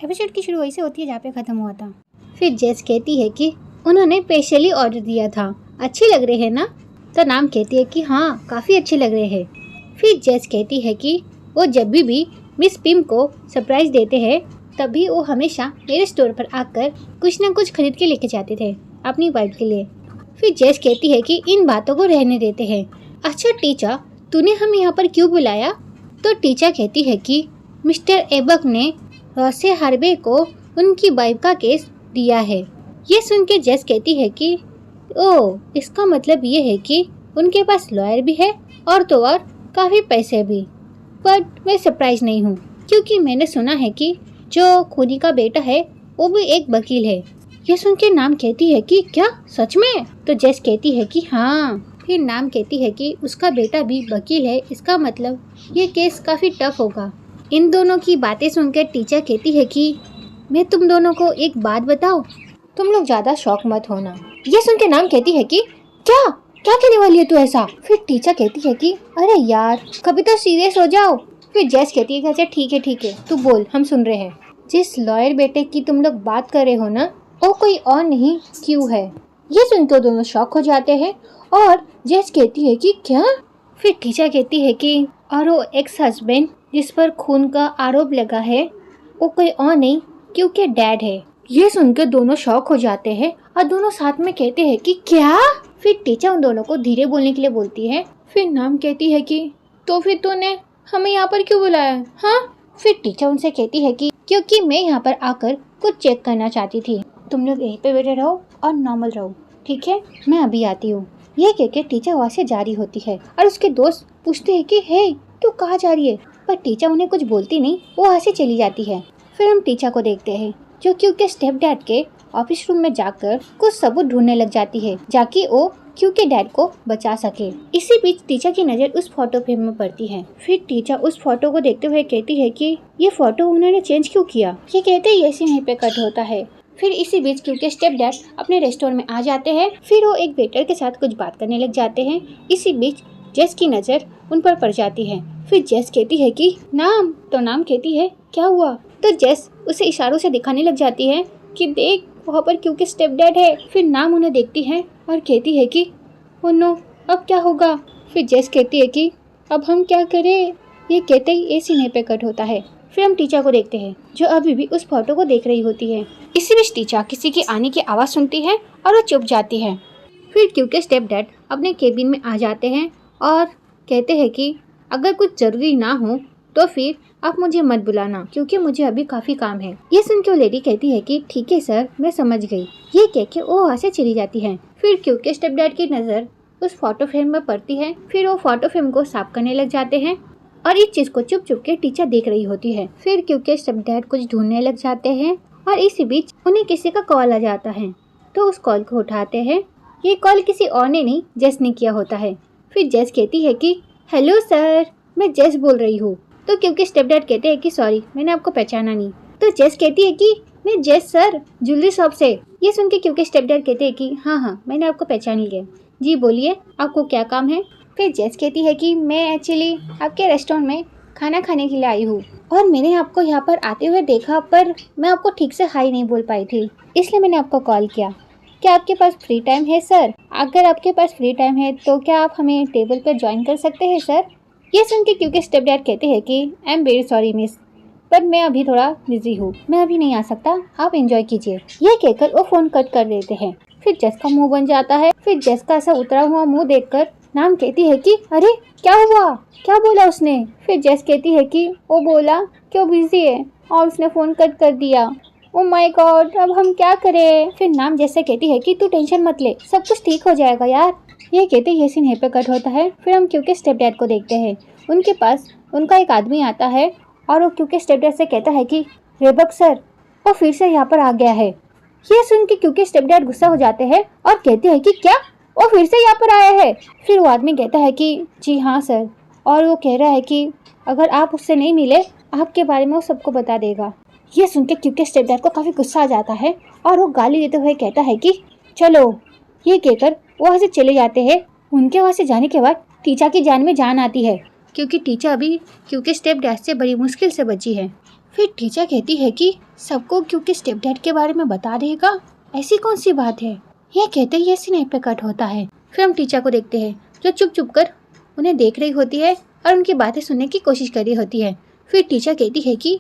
Episode की शुरू वहीं से होती है जहाँ पे खत्म हुआ था। फिर जेस कहती है कि उन्होंने स्पेशली ऑर्डर दिया था, अच्छे लग रहे हैं ना? तो नाम कहती है कि हाँ काफ़ी अच्छे लग रहे हैं। फिर जेस कहती है कि वो जब भी मिस पिम को सरप्राइज देते हैं तभी वो हमेशा मेरे स्टोर पर आकर कुछ न कुछ खरीद के लेके जाते थे अपनी वाइफ के लिए। फिर जेस कहती है कि इन बातों को रहने देते हैं। अच्छा टीचा, तूने हम यहाँ पर क्यों बुलाया? तो टीचा कहती है कि मिस्टर एबक ने रोसे हार्वे को उनकी वाइफ का केस दिया है। ये सुन के जेस कहती है कि ओह, इसका मतलब ये है कि उनके पास लॉयर भी है और तो और काफ़ी पैसे भी। बट मैं सरप्राइज नहीं हूँ क्योंकि मैंने सुना है कि जो खूनी का बेटा है वो भी एक वकील है। ये सुन के नाम कहती है कि क्या सच में? तो जेस कहती है कि हाँ। फिर नाम कहती है कि उसका बेटा भी वकील है, इसका मतलब ये केस काफ़ी टफ होगा। इन दोनों की बातें सुनकर टीचर कहती है कि मैं तुम दोनों को एक बात बताऊं, तुम लोग ज़्यादा शौक मत होना। ये सुन के नाम कहती है कि क्या क्या कहने वाली है तू ऐसा? फिर टीचर कहती है कि अरे यार कभी तो सीरियस हो जाओ। फिर जेस कहती है कि अच्छा ठीक है तू बोल, हम सुन रहे हैं। जिस लॉयर बेटे की तुम लोग बात कर रहे हो ना, वो कोई और नहीं क्यों है। ये सुनकर दोनों शॉक हो जाते हैं और जेस कहती है कि क्या? फिर टीचर कहती है कि और वो एक्स हस्बैंड जिस पर खून का आरोप लगा है वो कोई और नहीं क्योंकि डैड है। ये सुनकर दोनों शॉक हो जाते हैं और दोनों साथ में कहते हैं कि क्या? फिर टीचर उन दोनों को धीरे बोलने के लिए बोलती है। फिर नाम कहती है कि तो फिर तूने हमें यहाँ पर क्यों बुलाया? हाँ? फिर टीचर उनसे कहती है कि क्योंकि मैं यहाँ पर आकर कुछ चेक करना चाहती थी। तुम लोग यहीं पे बैठे रहो और नॉर्मल रहो, ठीक है? मैं अभी आती हूँ। यह कहकर टीचर वहाँ से जारी होती है और उसके दोस्त पूछते हैं कि हे तू कहाँ जा रही है? पर टीचर उन्हें कुछ बोलती नहीं, वो वहाँ से चली जाती है। फिर हम टीचर को देखते हैं जो क्योंकि स्टेप डैड के ऑफिस रूम में जाकर कुछ सबूत ढूंढने लग जाती है जाकि वो क्योंकि डैड को बचा सके। इसी बीच टीचर की नज़र उस फोटो फ्रेम में पड़ती है। फिर टीचर उस फोटो को देखते हुए कहती है कि ये फोटो उन्होंने चेंज क्यों किया? ये कहते ही ऐसे यहीं पे कट होता है। फिर इसी बीच क्योंकि स्टेप डैड अपने रेस्टोरेंट में आ जाते हैं, फिर वो एक वेटर के साथ कुछ बात करने लग जाते हैं। इसी बीच जेस की नज़र उन पर पड़ जाती है। फिर जेस कहती है कि नाम, तो नाम कहती है क्या हुआ? तो जेस उसे इशारों से दिखाने लग जाती है कि देख वहाँ पर क्योंकि स्टेप डैड है। फिर नाम उन्हें देखती है और कहती है कि ओह नो, अब क्या होगा? फिर जेस कहती है कि अब हम क्या करें? ये कहते ही एक सीने पे कट होता है। फिर हम टीचर को देखते हैं जो अभी भी उस फोटो को देख रही होती है। इसी बीच टीचर किसी की आने की आवाज़ सुनती है और वो चुप जाती है। फिर क्योंकि स्टेप डैड अपने केबिन में आ जाते हैं और कहते हैं कि अगर कुछ ज़रूरी ना हो तो फिर आप मुझे मत बुलाना क्योंकि मुझे अभी काफ़ी काम है। ये सुन के वो लेडी कहती है कि ठीक है सर, मैं समझ गई। ये कह के वो वहाँ से चली जाती है। फिर क्योंकि स्टेप डैड की नज़र उस फोटो फ्रेम में पड़ती है, फिर वो फोटो फ्रेम को साफ करने लग जाते हैं और इस चीज़ को चुप चुप के टीचर देख रही होती है। फिर क्योंकि स्टेप डैड कुछ ढूंढने लग जाते हैं और इसी बीच उन्हें किसी का कॉल आ जाता है तो उस कॉल को उठाते हैं। ये कॉल किसी और ने नहीं, जेस ने किया होता है। फिर जेस कहती है कि हेलो सर, मैं जेस बोल रही हूँ। तो क्योंकि स्टेप डैड कहते हैं कि सॉरी, मैंने आपको पहचाना नहीं। तो जेस कहती है कि मैं जेस सर, ज्वेलरी शॉप से। ये सुन के क्योंकि स्टेप डैड कहते हैं कि हाँ मैंने आपको पहचान लिया। जी बोलिए, आपको क्या काम है? फिर जेस कहती है कि मैं एक्चुअली आपके रेस्टोरेंट में खाना खाने के लिए आई हूँ और मैंने आपको यहाँ पर आते हुए देखा पर मैं आपको ठीक से हाई नहीं बोल पाई थी, इसलिए मैंने आपको कॉल किया। क्या आपके पास फ्री टाइम है सर? अगर आपके पास फ्री टाइम है तो क्या आप हमें टेबल पर ज्वाइन कर सकते हैं सर? ये सुन के क्योंकि स्टेप डैड कहते हैं कि I am very sorry miss, पर मैं अभी थोड़ा बिजी हूँ, मैं अभी नहीं आ सकता, आप एंजॉय कीजिए। ये कहकर वो फ़ोन कट कर देते हैं। फिर जेस का मुंह बन जाता है। फिर जेस का ऐसा उतरा हुआ मुंह देखकर नाम कहती है कि अरे क्या हुआ, क्या बोला उसने? फिर जेस कहती है कि वो बोला कि वो बिजी है और उसने फ़ोन कट कर दिया। ओह माय गॉड, अब हम क्या करें? फिर नाम जैसे कहती है कि तू टेंशन मत ले, सब कुछ ठीक हो जाएगा यार। ये कहते ये सीन यहीं पे कट होता है। फिर हम क्योंकि स्टेप डैड को देखते हैं। उनके पास उनका एक आदमी आता है और वो क्योंकि स्टेप डैड से कहता है कि रेबक सर वो फिर से यहाँ पर आ गया है। ये सुन के क्योंकि स्टेप डैड गुस्सा हो जाते हैं और कहते हैं कि क्या वो फिर से यहाँ पर आया है? फिर वो आदमी कहता है कि जी हाँ सर, और वो कह रहा है कि अगर आप उससे नहीं मिले आपके बारे में वो सबको बता देगा। ये सुन के क्योंकि स्टेप डैड को काफ़ी गुस्सा आ जाता है और वो गाली देते हुए कहता है कि चलो। ये कहकर वो वहाँ से चले जाते हैं। उनके वहाँ से जाने के बाद टीचा की जान में जान आती है क्योंकि टीचा अभी क्योंकि स्टेप डैड से बड़ी मुश्किल से बची है। फिर टीचर कहती है कि सबको क्योंकि स्टेप डैड के बारे में बता देगा, ऐसी कौन सी बात है। यह कहते ही सीन पे कट होता है। फिर हम टीचर को देखते हैं जो चुप चुप कर उन्हें देख रही होती है और उनकी बातें सुनने की कोशिश कर रही होती है। फिर टीचर कहती है कि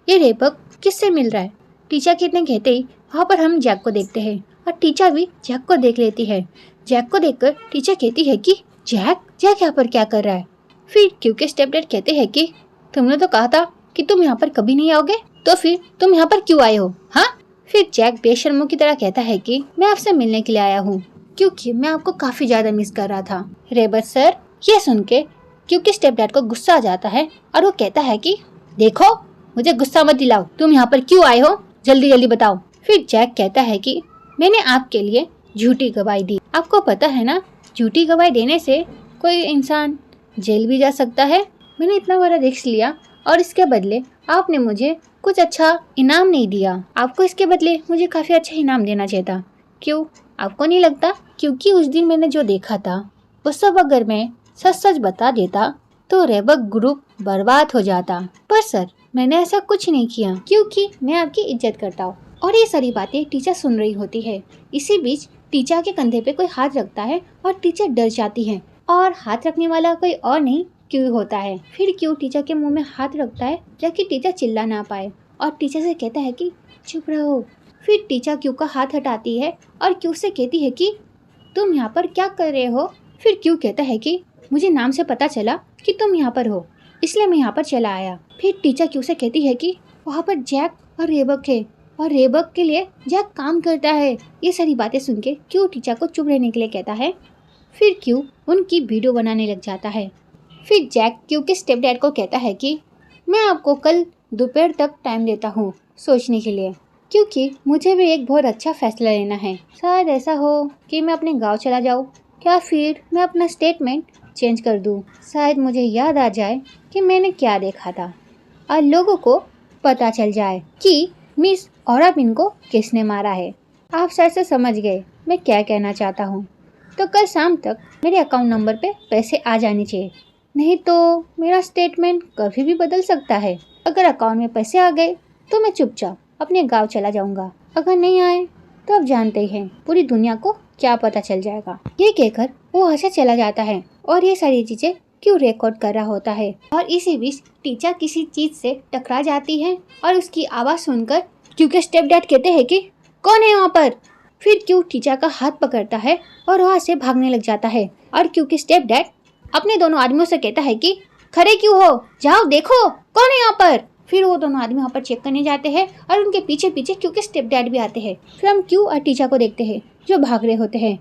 ये रेबक किससे मिल रहा है। टीचर कितने कहते ही वहाँ पर हम जैक को देखते हैं और टीचर भी जैक को देख लेती है। जैक को देखकर टीचर कहती है कि जैक यहाँ पर क्या कर रहा है। फिर क्योंकि स्टेप डैड कहते हैं कि तुमने तो कहा था कि तुम यहाँ पर कभी नहीं आओगे, तो फिर तुम यहाँ पर क्यों आए हो। हाँ। फिर जैक बेशर्मों की तरह कहता है कि मैं आपसे मिलने के लिए आया हूँ क्योंकि मैं आपको काफी ज्यादा मिस कर रहा था। रेबक सर ये सुन के क्योंकि स्टेप डैड को गुस्सा आ जाता है और वो कहता है कि देखो मुझे गुस्सा मत दिलाओ, तुम यहाँ पर क्यों आए हो, जल्दी जल्दी बताओ। फिर जैक कहता है कि मैंने आपके लिए झूठी गवाही दी। आपको पता है ना, झूठी गवाही देने से कोई इंसान जेल भी जा सकता है। मैंने इतना बड़ा रिस्क लिया और इसके बदले आपने मुझे कुछ अच्छा इनाम नहीं दिया। आपको इसके बदले मुझे काफी अच्छा इनाम देना चाहिए था। क्यों, आपको नहीं लगता? क्योंकि उस दिन मैंने जो देखा था वो सब अगर मैं सच सच बता देता तो रेबक ग्रुप बर्बाद हो जाता। पर सर मैंने ऐसा कुछ नहीं किया क्योंकि मैं आपकी इज्जत करता हूँ। और ये सारी बातें टीचर सुन रही होती है। इसी बीच टीचर के कंधे पे कोई हाथ रखता है और टीचर डर जाती है और हाथ रखने वाला कोई और नहीं क्यों होता है। फिर क्यों टीचर के मुंह में हाथ रखता है ताकि टीचर चिल्ला ना पाए और टीचर से कहता है कि चुप रहो। फिर टीचर क्यों का हाथ हटाती है और क्यों से कहती है कि तुम यहाँ पर क्या कर रहे हो। फिर क्यों कहता है कि मुझे नाम से पता चला कि तुम यहाँ पर हो, इसलिए मैं यहाँ पर चला आया। फिर टीचर क्यों से कहती है कि वहाँ पर जैक और रेबक है और रेबक के लिए जैक काम करता है। ये सारी बातें सुन के क्यों टीचर को चुप रहने के लिए कहता है। फिर क्यों उनकी वीडियो बनाने लग जाता है। फिर जैक क्यों के स्टेप डैड को कहता है कि मैं आपको कल दोपहर तक टाइम देता हूँ सोचने के लिए, क्योंकि मुझे भी एक बहुत अच्छा फैसला लेना है। शायद ऐसा हो कि मैं अपने गांव चला जाऊँ या फिर मैं अपना स्टेटमेंट चेंज कर दूँ। शायद मुझे याद आ जाए कि मैंने क्या देखा था और लोगों को पता चल जाए कि मिस औराबिन को किसने मारा है। आप शायद से समझ गए मैं क्या कहना चाहता हूँ। तो कल शाम तक मेरे अकाउंट नंबर पे पैसे आ जाने चाहिए, नहीं तो मेरा स्टेटमेंट कभी भी बदल सकता है। अगर अकाउंट में पैसे आ गए तो मैं चुपचाप अपने गांव चला जाऊंगा, अगर नहीं आए तो अब जानते ही हैं पूरी दुनिया को क्या पता चल जाएगा। ये कहकर वो वहाँ से चला जाता है और ये सारी चीजें क्यों रिकॉर्ड कर रहा होता है। और इसी बीच टीचर किसी चीज से टकरा जाती है और उसकी आवाज सुनकर क्योंकि स्टेप डैड कहते हैं कि कौन है वहाँ पर। फिर क्यों टीचर का हाथ पकड़ता है और वहाँ से भागने लग जाता है और क्योंकि स्टेप डैड अपने दोनों आदमियों से कहता है कि खड़े क्यों हो, जाओ देखो कौन है यहाँ पर। फिर वो दोनों आदमी वहाँ पर चेक करने जाते हैं और उनके पीछे पीछे क्योंकि स्टेप डैड भी आते हैं। फिर हम क्यों और टीचर को देखते हैं जो भाग रहे होते हैं।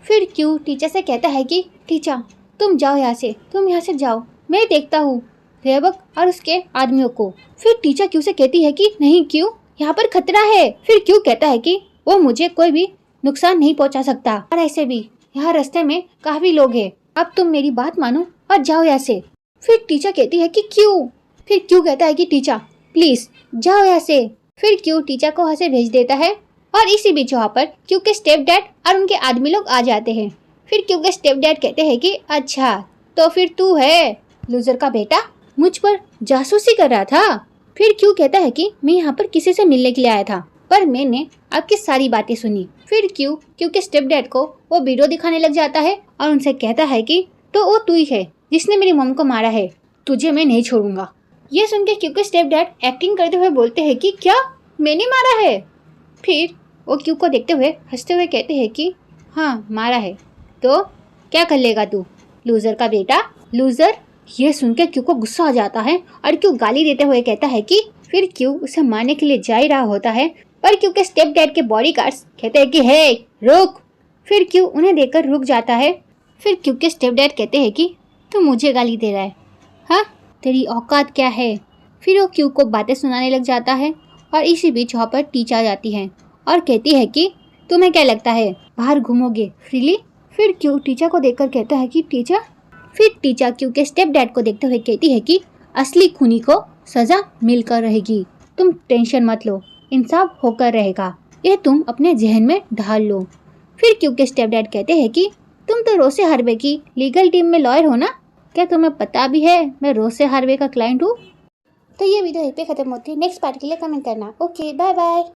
फिर क्यों टीचर से कहता है कि टीचर तुम जाओ यहाँ से, तुम यहाँ से जाओ, मैं देखता हूँ रेबक और उसके आदमियों को। फिर टीचर क्यों से कहती है कि नहीं क्यों, यहाँ पर खतरा है। फिर क्यों कहता है कि वो मुझे कोई भी नुकसान नहीं पहुँचा सकता और ऐसे भी यहाँ रास्ते में काफी लोग हैं, अब तुम मेरी बात मानो और जाओ यहाँ से। फिर टीचर कहती है कि क्यों। फिर क्यों कहता है कि टीचर प्लीज जाओ यहाँ से। फिर क्यों टीचर को वहाँ से भेज देता है और इसी बीच वहाँ पर क्योंकि स्टेप डैड और उनके आदमी लोग आ जाते हैं। फिर क्योंकि स्टेप डैड कहते हैं कि अच्छा तो फिर तू है लूजर का बेटा, मुझ पर जासूसी कर रहा था। फिर क्यों कहता है कि मैं यहाँ पर किसी से मिलने के लिए आया था पर मैंने आपकी सारी बातें सुनी। फिर क्यों क्योंकि स्टेप डैड को वो वीडियो दिखाने लग जाता है और उनसे कहता है कि तो वो तू ही है जिसने मेरी मॉम को मारा है, तुझे मैं नहीं छोड़ूंगा। ये सुन के क्योंकि स्टेप डैड एक्टिंग करते हुए बोलते हैं कि क्या मैंने मारा है। फिर वो क्यों को देखते हुए हंसते हुए कहते हैं कि हाँ मारा है, तो क्या कर लेगा तू लूजर का बेटा, लूजर। ये सुन के क्यों को गुस्सा आ जाता है और क्यों गाली देते हुए कहता है कि फिर क्यों उसे मारने के लिए जा ही रहा होता है पर क्योंकि स्टेप डैड के बॉडीगार्ड्स कहते हैं कि हे रुक। फिर क्यों उन्हें देखकर रुक जाता है। फिर क्योंकि स्टेप डैड कहते हैं कि तू मुझे गाली दे रहा है, हाँ तेरी औकात क्या है। फिर वो क्यों को बातें सुनाने लग जाता है और इसी बीच वहाँ पर टीचर आ जाती है और कहती है कि तुम्हें क्या लगता है बाहर घूमोगे फ्रीली। फिर क्यों टीचर को देखकर कहता है कि टीचर। फिर टीचर क्योंकि स्टेप डैड को देखते हुए कहती है कि असली खूनी को सजा मिलकर रहेगी, तुम टेंशन मत लो, इंसाफ होकर रहेगा, ये तुम अपने जहन में ढाल लो। फिर क्योंकि स्टेप डैड कहते हैं कि तुम तो रोसे हार्वे की लीगल टीम में लॉयर हो ना, क्या तुम्हें पता भी है मैं रोसे हार्वे का क्लाइंट हूँ। तो ये वीडियो यहीं पे ख़त्म होती है। नेक्स्ट पार्ट के लिए कमेंट करना। Okay, bye bye.